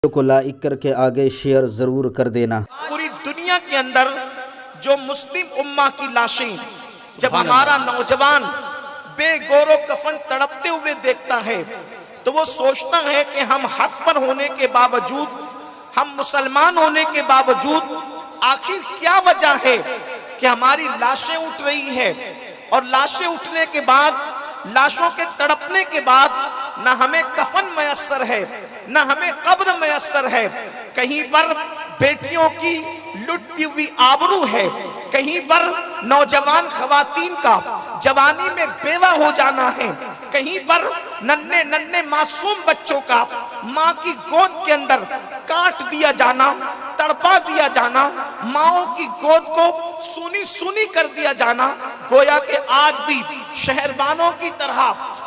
کو لائک کر کے آگے شیئر ضرور کر دینا۔ پوری دنیا کے اندر جو مسلم امہ کی لاشیں جب ہمارا نوجوان بے گور و کفن تڑپتے ہوئے دیکھتا ہے تو وہ سوچتا ہے کہ ہم حق پر ہونے کے باوجود، ہم مسلمان ہونے کے باوجود آخر کیا وجہ ہے کہ ہماری لاشیں اٹھ رہی ہیں، اور لاشیں اٹھنے کے بعد، لاشوں کے تڑپنے کے بعد نہ ہمیں کفن میسر ہے، نہ ہمیں قبر میسر ہے، کہیں پر بیٹیوں کی لٹتی ہوئی آبرو ہے، کہیں پر نوجوان خواتین کا جوانی میں بیوہ ہو جانا ہے، کہیں پر ننھے ننھے معصوم بچوں کا ماں کی گود کے اندر کاٹ دیا جانا، تڑپا دیا جانا، ماؤں کی گود کو سونی سونی کر دیا جانا، گویا کہ آج بھی شہربانوں کی طرح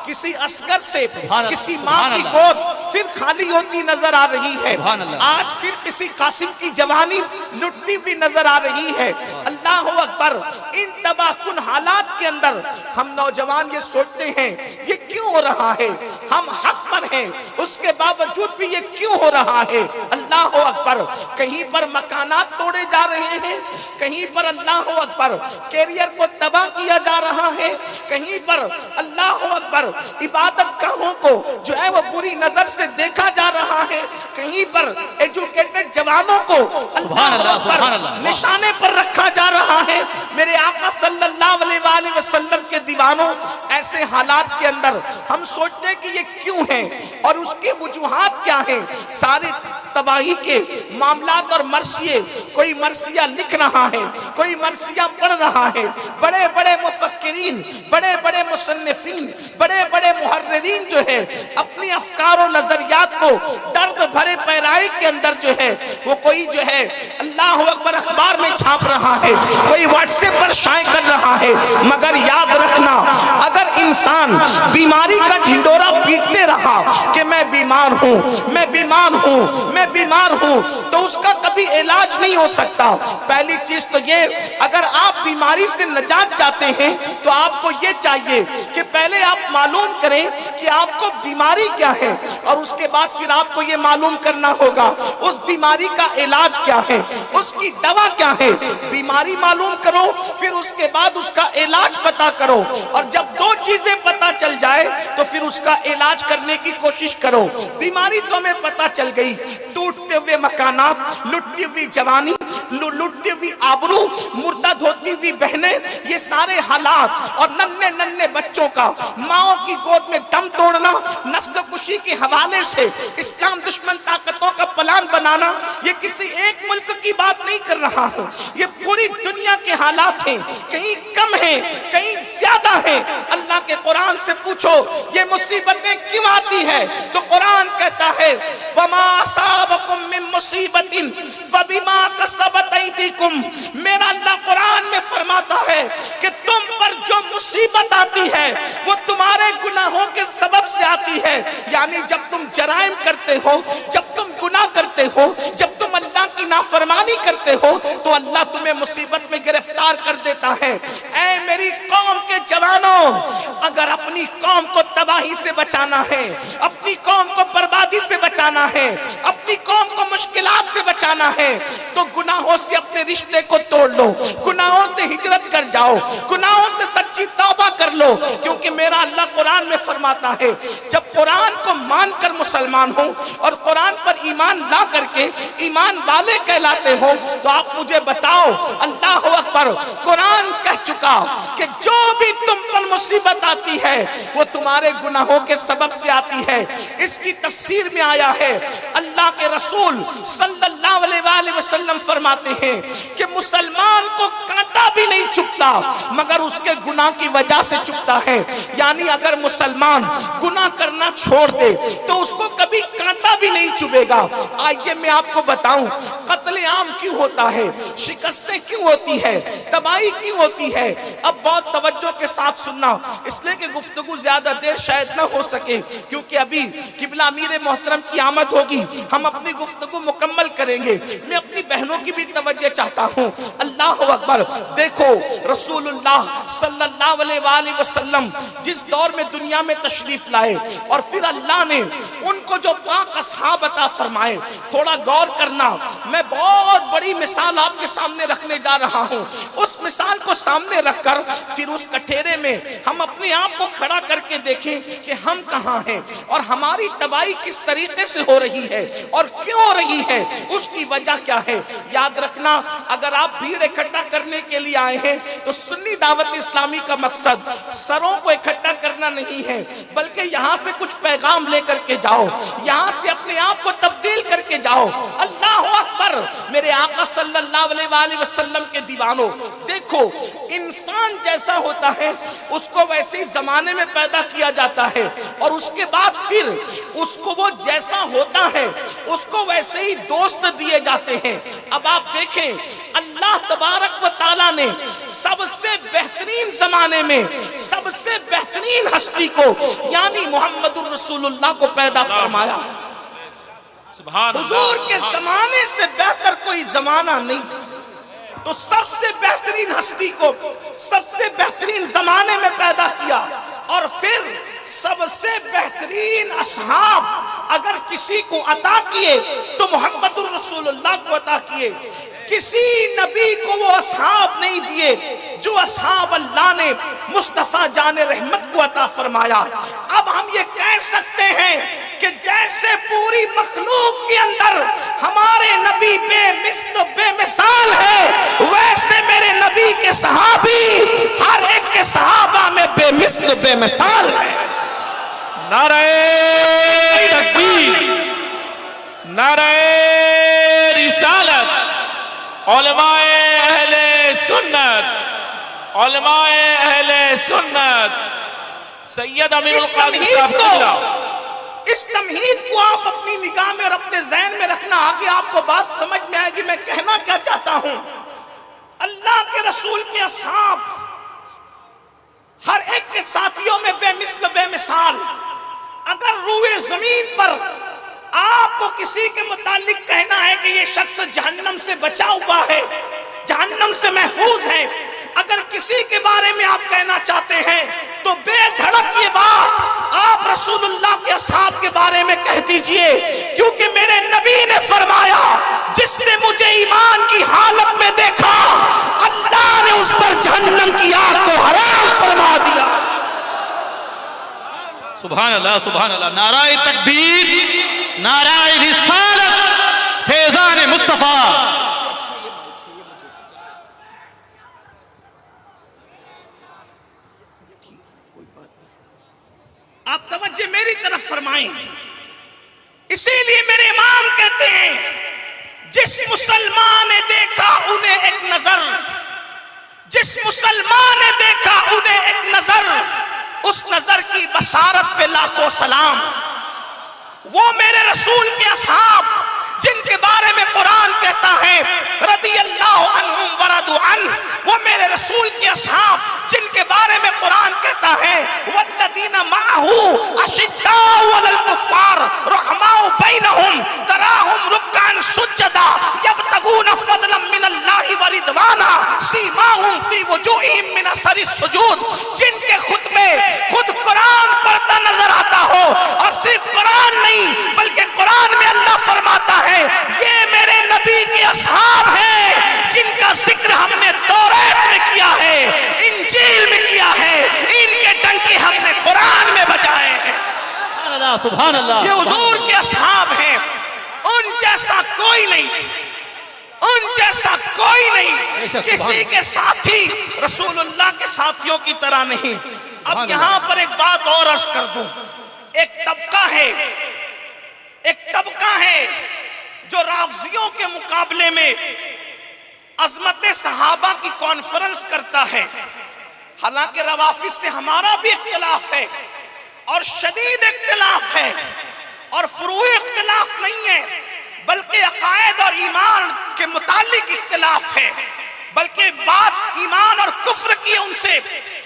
کسی عسکر سے کسی ماں کی گود پھر خالی ہوتی نظر آ رہی ہے، آج پھر کسی قاسم کی جوانی لٹتی بھی نظر آ رہی ہے۔ اللہ اکبر! ان تباہ کن حالات کے اندر ہم نوجوان یہ سوچتے ہیں یہ کیوں ہو رہا ہے، ہم حق پر ہیں اس کے باوجود بھی یہ کیوں ہو رہا ہے۔ اللہ اکبر! کہیں پر مکانات توڑے جا رہے ہیں، کہیں پر اللہ اکبر کیریئر کو تباہ کیا جا رہا ہے، کہیں پر اللہ اکبر عبادت گاہوں کو جو ہے وہ بری نظر سے دیکھا جا رہا ہے، کہیں پر ایجوکیٹڈ جوانوں کو اللہ اکبر نشانے پر رکھا جا رہا ہے۔ میرے آقا صلی اللہ علیہ وآلہ وسلم کے دیوانوں، ایسے حالات کے اندر ہم سوچتے ہیں کہ یہ کیوں ہیں اور اس کی وجوہات کیا ہیں۔ ساری تباہی کے معاملات اور مرثیے، کوئی مرثیہ لکھ رہا ہے، کوئی مرثیہ پڑھ رہا ہے، بڑے بڑے مفکرین، بڑے بڑے مصنفین، بڑے بڑے محررین جو ہے اپنی افکار و نظریات کو درد بھرے پیرائی کے اندر جو ہے وہ کوئی جو ہے اللہ اکبر اخبار میں چھاپ رہا ہے، کوئی واٹس ایپ پر شائع کر رہا ہے، مگر یاد رکھنا اگر انسان بیماری کا ڈھنڈورا پیٹتے رہا کہ میں بیمار ہوں، میں بیمار ہوں، میں بیمار ہوں، تو اس کا کبھی علاج نہیں ہو سکتا۔ پہلی چیز تو یہ، اگر آپ بیماری سے نجات چاہتے ہیں تو آپ کو یہ چاہیے کہ پہلے آپ معلوم کریں کہ آپ کو بیماری کیا ہے، اور اس کے بعد پھر آپ کو یہ معلوم کرنا ہوگا اس بیماری کا علاج کیا ہے، اس کی دوا کیا ہے۔ بیماری معلوم کرو، پھر اس کے بعد اس کا علاج پتا کرو، اور جب دو چیزیں پتا چل جائے تو پھر اس کا علاج کرنے کی کوشش کرو۔ بیماری تو ہمیں پتا چل گئی، ٹوٹتے ہوئے مکانات، لٹتی ہوئی جوانی، لٹتی ہوئی آبرو، مردہ دھوتی ہوئی بہنیں، یہ سارے حالات، اور ننھے ننھے بچوں کا ماؤں کی گود میں دم توڑنا، نسل کشی کے حوالے سے اسلام دشمن طاقتوں کا پلان بنانا، یہ کسی ایک ملک کی بات نہیں کر رہا ہوں، یہ پوری دنیا کے حالات ہیں، کہیں کم ہیں کہیں زیادہ ہیں۔ اللہ کے قرآن سے پوچھو یہ مصیبتیں کیوں آتی ہیں تو قرآن کہتا ہے وَمَا أَصَابَكُم مِّن مُّصِيبَةٍ فَبِمَا كَسَبَتْ أَيْدِيكُمْ۔ میرا اللہ قرآن میں فرماتا ہے کہ تم پر جو مصیبت آتی ہے وہ تمہارے گناہوں کے سبب سے آتی ہے، یعنی جب تم جرائم کرتے ہو، جب تم گناہ کرتے ہو، جب تم اللہ کی نافرمانی کرتے ہو تو اللہ تمہیں مصیبت میں گرفتار کر دیتا ہے۔ اے میری قوم کے جوانوں، اگر اپنی قوم کو تباہی سے بچانا ہے، اپنی قوم کو بربادی سے بچانا ہے، اپنی قوم کو مشکلات سے بچانا ہے تو گناہوں سے اپنے رشتے کو توڑ لو، گناہوں سے ہجرت کر جاؤ، گناہوں سے سچی توبہ کر لو، کیونکہ میرا اللہ قرآن میں فرماتا ہے جب قرآن کو مان کر مسلمان ہو اور قرآن پر ایمان لا کر کے ایمان والے کہلاتے ہو تو آپ مجھے بتاؤ، اللہ اکبر، قرآن کہہ چکا کہ جو بھی تم پر مصیبت آتی ہے وہ تمہارے گناہوں کے سبب سے آتی ہے۔ اس کی تفسیر میں آیا ہے اللہ کے رسول صلی اللہ علیہ وآلہ وسلم فرماتے ہیں کہ مسلمان کو کانٹا بھی نہیں چبھتا مگر اس کے گناہ کی وجہ سے چبھتا ہے، یعنی اگر مسلمان گناہ کرنا چھوڑ دے تو اس کو کبھی کانٹا بھی نہیں چبھے گا۔ آئیے میں آپ کو بتاؤں قتل عام کیوں ہوتا ہے، شکستیں کیوں ہوتی ہے، تباہی کیوں ہوتی ہے۔ اب بہت توجہ کے ساتھ سننا، اس لئے کہ گفتگو زیادہ دیر شاید نہ ہو سکے کیونکہ ابھی قبلہ امیر محترم کی آمد ہوگی، ہم اپنی گفتگو مکمل کریں کریں گے. میں اپنی بہنوں کی بھی توجہ چاہتا ہوں. اللہ اکبر. دیکھو رسول اللہ صلی اللہ علیہ وآلہ وسلم جس دور میں دنیا میں تشریف لائے اور پھر اللہ نے ان کو جو پاک اصحاب عطا فرمائے, تھوڑا غور کرنا. میں بہت بڑی مثال آپ کے سامنے رکھنے جا رہا ہوں. اس مثال کو سامنے رکھ کر پھر اس کٹھیرے میں ہم اپنے آپ کو کھڑا کر کے دیکھیں کہ ہم کہاں ہیں اور ہماری تباہی کس طریقے سے ہو رہی ہے اور کیوں ہو رہی ہے, اس کی وجہ کیا ہے. یاد رکھنا, اگر آپ بھیڑ اکٹھا کرنے کے لیے آئے ہیں تو سنی دعوت اسلامی کا مقصد سروں کو اکٹھا کرنا نہیں ہے, بلکہ یہاں سے کچھ پیغام لے کر کے جاؤ, یہاں سے اپنے آپ کو تبدیل کر کے جاؤ. اللہ اکبر. میرے آقا صلی اللہ علیہ وآلہ وسلم کے دیوانوں, دیکھو انسان جیسا ہوتا ہے اس کو ویسے ہی زمانے میں پیدا کیا جاتا ہے اور اس کے بعد پھر اس کو وہ جیسا ہوتا ہے اس کو ویسے ہی دوست دیے جاتے ہیں. اب آپ دیکھیں اللہ تبارک و تعالیٰ نے سب سے بہترین زمانے میں سب سے بہترین ہستی کو یعنی محمد الرسول اللہ کو پیدا فرمایا. حضور کے زمانے سے بہتر کوئی زمانہ نہیں, تو سب سے بہترین ہستی کو سب سے بہترین زمانے میں پیدا کیا اور پھر سب سے بہترین اصحاب اگر کسی کو عطا کیے تو محمد الرسول اللہ کو عطا کیے. کسی نبی کو وہ اصحاب نہیں دیے جو اصحاب اللہ نے مصطفیٰ جان رحمت کو عطا فرمایا. اب ہم یہ کہہ سکتے ہیں کہ جیسے پوری مخلوق کے اندر ہمارے نبی بے مثل بے مثال ہے, ویسے میرے نبی کے صحابی ہر ایک کے صحابہ میں بے مثل بے مثال ہے. نعرہ تکبیر, نعرہ رسالت. علماء اہل سنت, علماء اہل سنت, سید امیر القادری صاحب. اس تمہید کو آپ اپنی نگاہ میں اور اپنے ذہن میں رکھنا, آگے آپ کو بات سمجھ میں آئے گی میں کہنا کیا چاہتا ہوں. اللہ کے رسول کے اصحاب ہر ایک کے ساتھیوں میں بے مثل بے مثال. اگر روئے زمین پر آپ کو کسی کے متعلق کہنا ہے کہ یہ شخص جہنم سے بچا ہوا ہے, جہنم سے محفوظ ہے, اگر کسی کے بارے میں آپ کہنا چاہتے ہیں تو بے دھڑک یہ بات آپ رسول اللہ کے اصحاب کے بارے میں کہہ دیجئے, کیونکہ میرے نبی نے فرمایا جس نے مجھے ایمان کی حالت میں دیکھا اللہ نے اس پر جہنم کی آگ کو حرام فرما دیا. سبحان اللہ, سبحان اللہ. نعرہ تکبیر, نعرہ رسالت, فیضان مصطفیٰ. آپ توجہ میری طرف فرمائیں. اسی لیے میرے امام کہتے ہیں جس مسلمان نے دیکھا انہیں ایک نظر, جس مسلمان نے دیکھا انہیں ایک نظر, اس نظر کی بصارت پہ لاکھوں سلام. وہ میرے رسول کے اصحاب جن کے بارے میں قرآن کہتا ہے رضی اللہ عنہم ورضوا عنہ, وہ میرے رسول کے اصحاب جن کے بارے میں قرآن کہتا ہے والذین معہ اشداء علی الکفار رحماء بینہم تراہم رکعا سجدا یبتغون فضلا من اللہ ورضوانا سیماہم فی وجوہہم من اثر السجود. جن کے خطبے خود قرآن پڑھتا نظر آتا ہو اور صرف قرآن نہیں بلکہ قرآن میں اللہ فرماتا ہے یہ میرے نبی کے اصحاب ہیں جن کا ذکر ہم نے توریت میں کیا ہے, انجیل میں کیا ہے, ان کے ڈنکے ہم نے قرآن میں بجائے ہیں. سبحان اللہ. یہ حضور کے اصحاب ہیں, ان جیسا کوئی نہیں, ان جیسا کوئی نہیں, کسی کے ساتھی رسول اللہ کے ساتھیوں کی طرح نہیں. اب یہاں پر ایک بات اور عرض کر دوں. ایک طبقہ ہے جو رافضیوں کے مقابلے میں عظمت صحابہ کی کانفرنس کرتا ہے. حالانکہ روافض سے ہمارا بھی اختلاف ہے اور شدید اختلاف ہے اور فروع اختلاف نہیں ہے بلکہ عقائد اور ایمان کے متعلق اختلاف ہے, بلکہ بات ایمان اور کفر کی ان سے,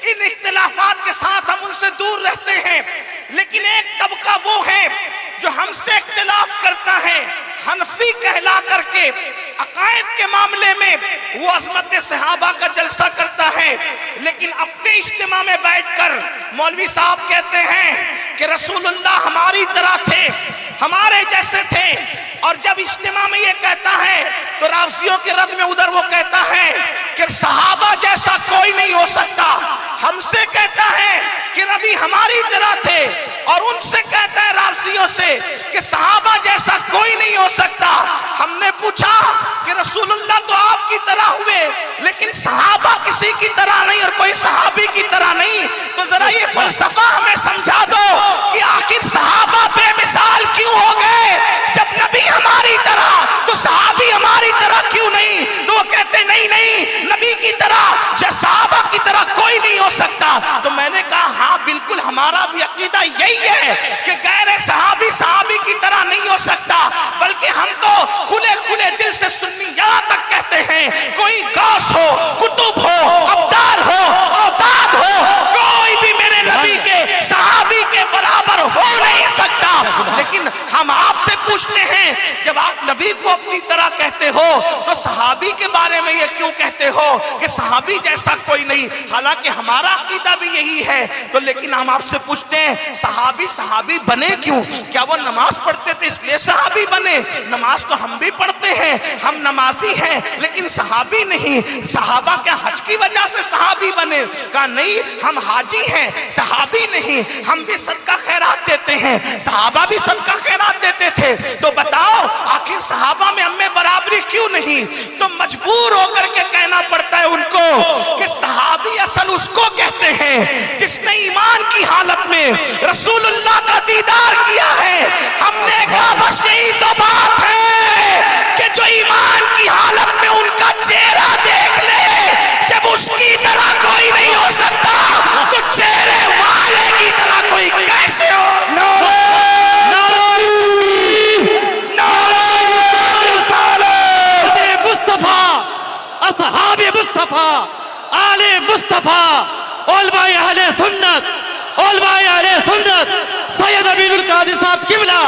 ان اختلافات کے ساتھ ہم ان سے دور رہتے ہیں. لیکن ایک طبقہ وہ ہے جو ہم سے اختلاف کرتا ہے, حنفی کہلا کر کے عقائد کے معاملے میں وہ عظمت صحابہ کا جلسہ کرتا ہے، لیکن اپنے اجتماع میں بیٹھ کر مولوی صاحب کہتے ہیں کہ رسول اللہ ہماری طرح تھے، ہمارے جیسے تھے، اور جب اجتماع میں یہ کہتا ہے تو رافضیوں کے رد میں ادھر وہ کہتا ہے کہ صحابہ جیسا کوئی نہیں ہو سکتا، ہم سے کہتا ہے کہ نبی ہماری طرح تھے، اور ان سے کہتا ہے رافضیوں سے کہ صحابہ جیسا کوئی نہیں ہو سکتا۔ ہم نے پوچھا کہ رسول اللہ تو آپ کی طرح ہوئے، لیکن صحابہ کسی کی طرح نہیں اور کوئی صحابی کی طرح نہیں، تو ذرا یہ فلسفہ ہمیں سمجھا دو کہ آخر صحابہ بے مثال کیوں ہو گئے؟ جب نبی ہماری طرح تو صحابی ہماری طرح کیوں نہیں؟ تو وہ کہتے نہیں نبی کی طرح صحابہ کی طرح کوئی نہیں ہو سکتا۔ تو میں نے کہا ہاں بالکل ہمارا بھی عقیدہ یہی ہے کہ غیر صحابی صحابی کی طرح نہیں ہو سکتا، بلکہ ہم تو کھلے کھلے دل سے سنی یہاں تک کہتے ہیں کوئی غوث ہو، کتب ہو، ابدال ہو، اوتاد ہو، کوئی بھی میرے نبی کے صحابی کے برابر ہو نہیں سکتا۔ لیکن ہم آپ سے پوچھتے ہیں جب آپ نبی کو اپنی طرح کہتے ہو تو صحابی کے بارے میں یہ کیوں کہتے ہو کہ صحابی جیسا کوئی نہیں؟ حالانکہ ہمارا عقیدہ بھی یہی ہے۔ تو لیکن ہم آپ سے پوچھتے ہیں صحابی بنے کیوں؟ کیا وہ نماز پڑھتے تھے اس لیے صحابی بنے؟ نماز تو ہم بھی پڑھتے ہیں، ہم نمازی ہیں، لیکن صحابی نہیں۔ صحابہ کیا حج کی وجہ سے صحابی بنے؟ کہا نہیں، ہم حاجی ہیں، صحابی نہیں۔ ہم بھی صدقہ خیرات دیتے ہیں، صحابہ بھی صدقہ خیرات دیتے تھے۔ تو بتاؤ آخر صحابہ میں ہمیں برابری کیوں نہیں؟ تو مجبور ہو کر کے کہنا پڑتا ہے ان کو کہ صحابی اصل اس کو کہتے ہیں جس نے ایمان کی حالت میں رسول اللہ کا دیدار کیا ہے۔ ہم نے کہا بس یہی تو بات ہے کہ جو ایمان کی حالت میں ان کا چہرہ دیکھ لے، جب اس کی طرح کوئی نہیں ہو سکتا تو چہرے والے کی طرح کوئی کیسے ہو؟ اصحاب مصطفیٰ، آل مصطفیٰ، علماء اہل سنت، علماء اہل سنت، سید امین القادری صاحب قبلہ،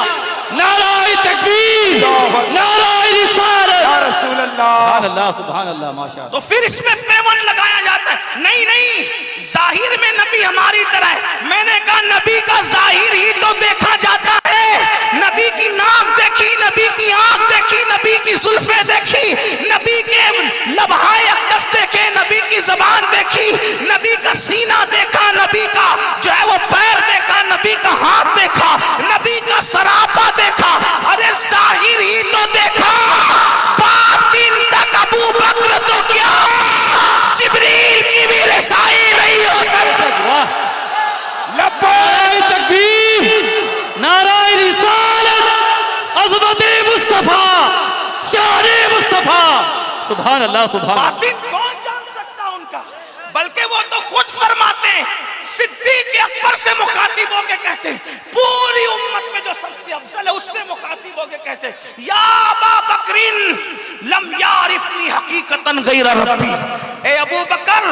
نعرہ تکبیر، نعرہ رسالت، یا رسول سبحان اللہ سبحان اللہ ماشاء اللہ۔ تو پھر اس میں پیون لگایا جاتا ہے نہیں ظاہر میں نبی ہماری طرح ہے۔ میں نے کہا نبی کا ظاہر ہی تو دیکھا جاتا ہے، نبی کی ناک دیکھی، نبی کی آنکھ دیکھی، نبی کی زلفیں دیکھی، نبی کے لبہائے اقدس دیکھے، نبی کی زبان دیکھی، نبی کا سینہ دیکھا، نبی کا جو ہے وہ پیر دیکھا، نبی کا ہاتھ دیکھا، نبی کا سراپا دیکھا۔ ارے ظاہر ہی تو دیکھا، باطن تک ابو بکر تو کیا جبریل کی بھی رسائی نہیں ہو سکتی۔ نعرہ تکبیر، نعرہ رسالت، عظمت مصطفیٰ، شان مصطفیٰ، سبحان اللہ سبحان اللہ۔ باطن کون جان سکتا ان کا؟ بلکہ وہ تو خود فرماتے ہیں، صدیق اکبر سے مخاطب ہو کے کہتے ہیں، پوری امت میں جو سب سے افضل ہے اس سے مخاطب ہو کے کہتے ہیں یا ابا بکرین لم یعرفنی حقیقتا غیر ربی، اے ابو بکر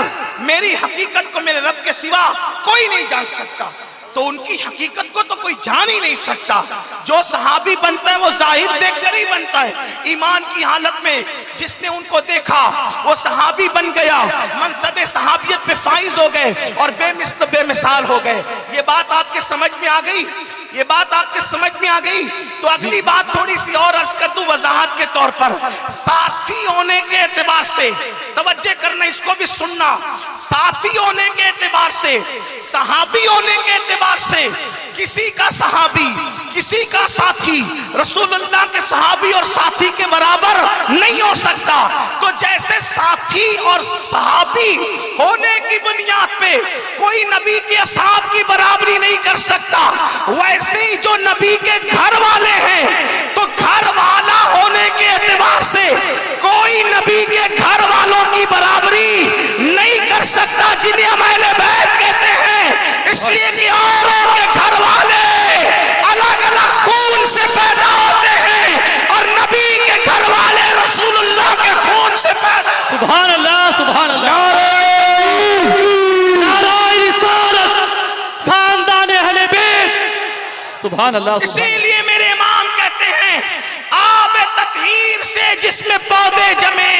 میری حقیقت کو میرے رب کے سوا کوئی نہیں جان سکتا۔ تو ان کی حقیقت کو تو کوئی جان ہی نہیں سکتا۔ جو صحابی بنتا ہے وہ ظاہر دیکھ کر ہی بنتا ہے۔ ایمان کی حالت میں جس نے ان کو دیکھا وہ صحابی بن گیا، منصب صحابیت پہ فائز ہو گئے اور بے مثل بے مثال ہو گئے۔ یہ بات آپ کے سمجھ میں آ گئی؟ یہ بات آپ کے سمجھ میں آ گئی؟ تو اگلی بات تھوڑی سی اور عرض کر دوں وضاحت کے طور پر۔ ساتھی ہونے کے اعتبار سے توجہ کرنا، اس کو بھی سننا، ساتھی ہونے کے اعتبار سے، صحابی ہونے کے اعتبار سے کسی کا صحابی، کسی کا ساتھی رسول اللہ کے صحابی اور ساتھی کے برابر نہیں ہو سکتا۔ تو جیسے ساتھی اور صحابی ہونے کی بنیاد پہ کوئی نبی کے اصحاب کی برابری نہیں کر سکتا، ویسے ہی جو نبی کے گھر والے ہیں تو گھر والا ہونے کے اعتبار سے کوئی نبی کے گھر والوں کی برابری نہیں کر سکتا، جنہیں ہم اہل بیت کہتے ہیں، اس لیے کہ اوروں کے گھر والے الگ الگ خون سے پیدا ہوتے ہیں اور نبی کے گھر والے رسول اللہ کے خون سے پیدا۔ سبحان اللہ سبحان اللہ، نعرہ رسالت، خاندان اہل بیت، سبحان اللہ۔ اسی لیے میرے امام کہتے ہیں آب سے جس میں پودے جمے،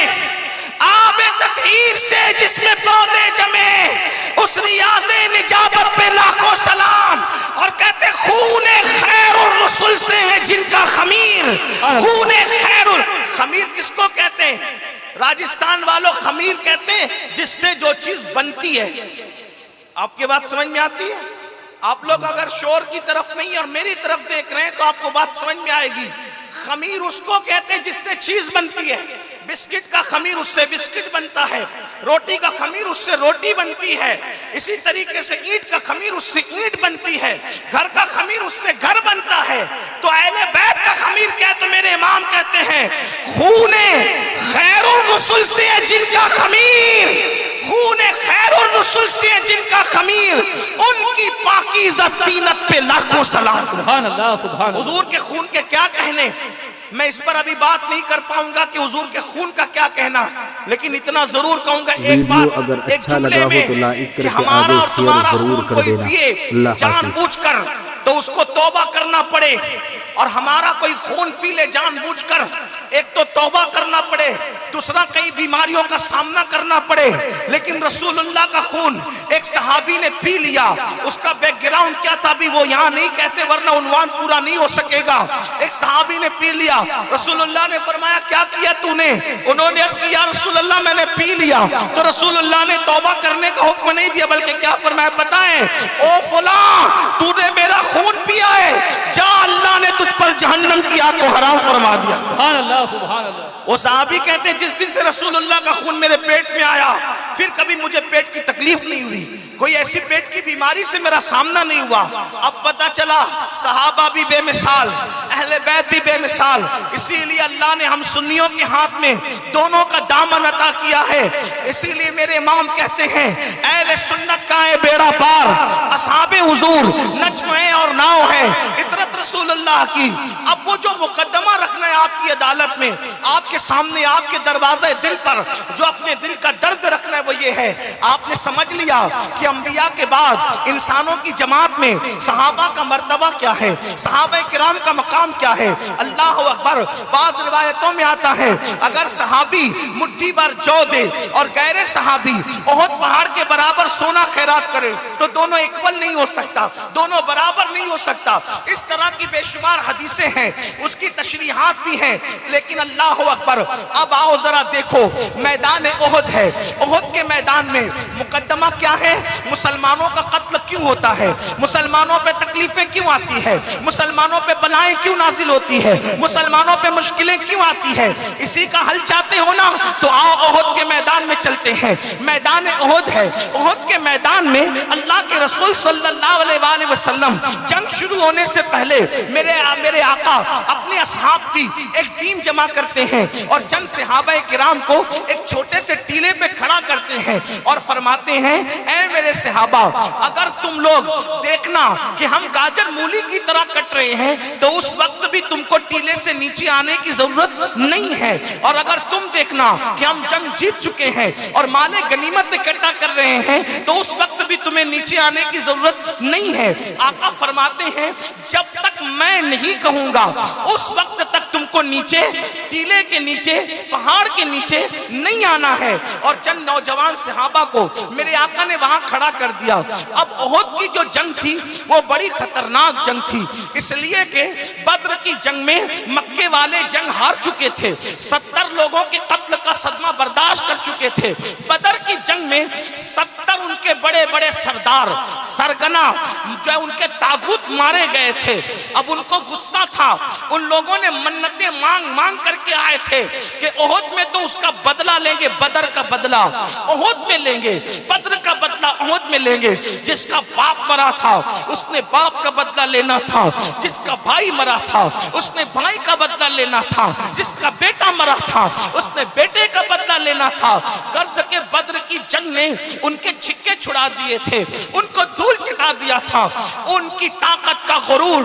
آب تطہیر سے جس میں پودے جمے، اس ریاض نجابت پہ لاکھوں سلام۔ اور کہتے خون خیر الرسل سے ہے جن کا خمیر، خون خیر خمیر کس کو کہتے ہیں؟ راجستھان والوں خمیر کہتے ہیں جس سے جو چیز بنتی ہے۔ آپ کی بات سمجھ میں آتی ہے؟ آپ لوگ اگر شور کی طرف نہیں اور میری طرف دیکھ رہے ہیں تو آپ کو بات سمجھ میں آئے گی۔ خمیر اس کو کہتے ہیں جس سے چیز بنتی ہے۔ بسکٹ کا خمیر اس سے بسکٹ بنتا ہے، روٹی کا خمیر اس سے روٹی بنتی ہے، اسی طریقے سے اینٹ کا خمیر اس سے اینٹ بنتی ہے، گھر کا خمیر اس سے گھر بنتا ہے۔ تو اہل بیت کا خمیر کیا ہے؟ تو میرے امام کہتے ہیں خون خیر الرسل سے ہے جن کا خمیر، خون خیر الرسل سے ہے جن کا خمیر، ان کی پاکیزہ طینت پہ لاکھوں سلام۔ سبحان اللہ سبحان اللہ۔ حضور کے خون کے کیا کہنے، میں اس پر ابھی بات نہیں کر پاؤں گا کہ حضور کے خون کا کیا کہنا، لیکن اتنا ضرور کہوں گا ایک بات، اگر ایک اچھا جملے لگا ہو میں تو لائک کر کہ کے ہمارا آگے اور شیئر تمہارا ضرور خون کر کوئی دینا۔ پیے اللہ جان حافظ۔ بوجھ کر تو اس کو توبہ کرنا پڑے، اور ہمارا کوئی خون پی لے جان بوجھ کر، ایک تو توبہ کرنا پڑے، دوسرا کئی بیماریوں کا سامنا کرنا پڑے۔ لیکن رسول اللہ کا خون ایک صحابی نے پی لیا، اس کا بیک گراؤنڈ کیا تھا بھی وہ یہاں نہیں کہتے ورنہ عنوان پورا نہیں ہو سکے گا۔ ایک صحابی نے پی لیا، رسول اللہ نے فرمایا کیا کیا تو نے؟ انہوں نے عرض کیا رسول اللہ میں نے پی لیا، تو رسول اللہ نے توبہ کرنے کا حکم نہیں دیا بلکہ کیا فرمایا بتائیں؟ او فلاں تو نے میرا خون پیا ہے، جا اللہ نے تجھ پر جہنم کی آگ کو حرام فرما دیا۔ سبحان اللہ سبحان اللہ۔ وہ صحابی کہتے ہیں جس دن سے رسول اللہ کا خون میرے پیٹ میں آیا پھر کبھی مجھے پیٹ کی تکلیف نہیں ہوئی، کوئی ایسی پیٹ کی بیماری سے میرا سامنا نہیں ہوا۔ اب پتا چلا صحابہ بھی بے مثال، اہل بیت بھی بے مثال، اسی لیے اللہ نے ہم سنیوں کے ہاتھ میں دونوں کا دامن عطا کیا ہے۔ اسی لیے میرے امام کہتے ہیں اہل سنت کا ہے بیڑا پار، اصحاب حضور نجم ہے اور ناؤ ہے، اطرت رسول اللہ کی۔ اب وہ جو مقدمہ رکھنا ہے آپ کی عدالت میں، آپ کے سامنے، آپ کے دروازے دل پر جو اپنے دل کا درد رکھنا ہے وہ یہ ہے، آپ نے سمجھ لیا کہ انبیاء کے بعد انسانوں کی جماعت میں صحابہ کا مرتبہ کیا ہے، صحابہ کرام کا مقام کیا ہے۔ اللہ اکبر۔ بعض روایتوں میں آتا ہے اگر صحابی مٹھی بھر جو دے اور غیر صحابی احد پہاڑ کے برابر سونا خیرات کرے تو دونوں اکول نہیں ہو سکتا، دونوں برابر نہیں ہو سکتا۔ اس طرح کی بے شمار حدیثیں ہیں، اس کی تشریحات بھی ہیں، لیکن اللہ اکبر۔ اب آؤ ذرا دیکھو میدان احد ہے، احد کے میدان میں مقدمہ کیا ہے؟ مسلمانوں کا قتل کیوں ہوتا ہے، مسلمانوں پہ تکلیفیں کیوں آتی ہے، مسلمانوں پہ بلائیں کیوں نازل ہوتی ہے، مسلمانوں پہ مشکلیں کیوں آتی ہے، اسی کا حل چاہتے ہو نا تو آؤ احد کے میدان میں چلتے ہیں۔ میدان احد ہے، احد کے میدان میں اللہ کے رسول صلی اللہ علیہ وآلہ وسلم جنگ شروع ہونے سے پہلے میرے آقا اپنے اصحاب کی ایک ٹیم جمع کرتے ہیں اور چند صحابہ کرام کو ایک چھوٹے سے ٹیلے پہ کھڑا کرتے ہیں اور فرماتے ہیں اے میرے صحابہ اگر تم لوگ دیکھنا کہ ہم گاجر مولی کی طرح کٹ رہے ہیں تو اس وقت بھی تم کو ٹیلے سے نیچے آنے کی ضرورت نہیں ہے، اور اگر تم دیکھنا کہ ہم جنگ جیت چکے ہیں اور مال غنیمت اکٹھا کر رہے ہیں تو اس وقت بھی تمہیں نیچے آنے کی ضرورت نہیں ہے۔ آقا فرماتے ہیں جب تک میں نہیں کہوں گا اس وقت تک تم کو نیچے ٹیلے کے نیچے پہاڑ کے نیچے نہیں آنا ہے۔ اور چند نوجوان صحابہ کو میرے آقا نے وہاں کھڑا کر دیا۔ اب احد کی جو جنگ تھی وہ بڑی خطرناک جنگ تھی، اس لیے کہ بدر کی جنگ میں مکے والے جنگ ہار چکے تھے، 70 لوگوں کے قتل کا صدمہ برداشت کر چکے تھے۔ بدر کی جنگ میں 70 ان کے بڑے بڑے سردار سرگنا جو ان کے تاغوت مارے گئے تھے۔ اب ان کو غصہ تھا، ان لوگوں نے منتیں مانگ مانگ کر کے آئے تھے کہ احد میں تو اس کا بدلہ لیں گے، بدر کا بدلہ احد میں لیں گے، بدر کا بدلہ احد میں لیں گے۔ جس کا باپ مرا تھا اس نے باپ کا بدلہ لینا تھا، جس کا بھائی مرا تھا اس نے بھائی کا بدلہ لینا تھا، جس کا بیٹا مرا تھا اس نے بیٹے کا بدلہ لینا تھا۔ غرض کے بدر کی جنگ نے ان کے چھکے چھڑا دیے تھے، ان کو دھول چٹا دیا تھا، ان کی طاقت کا غرور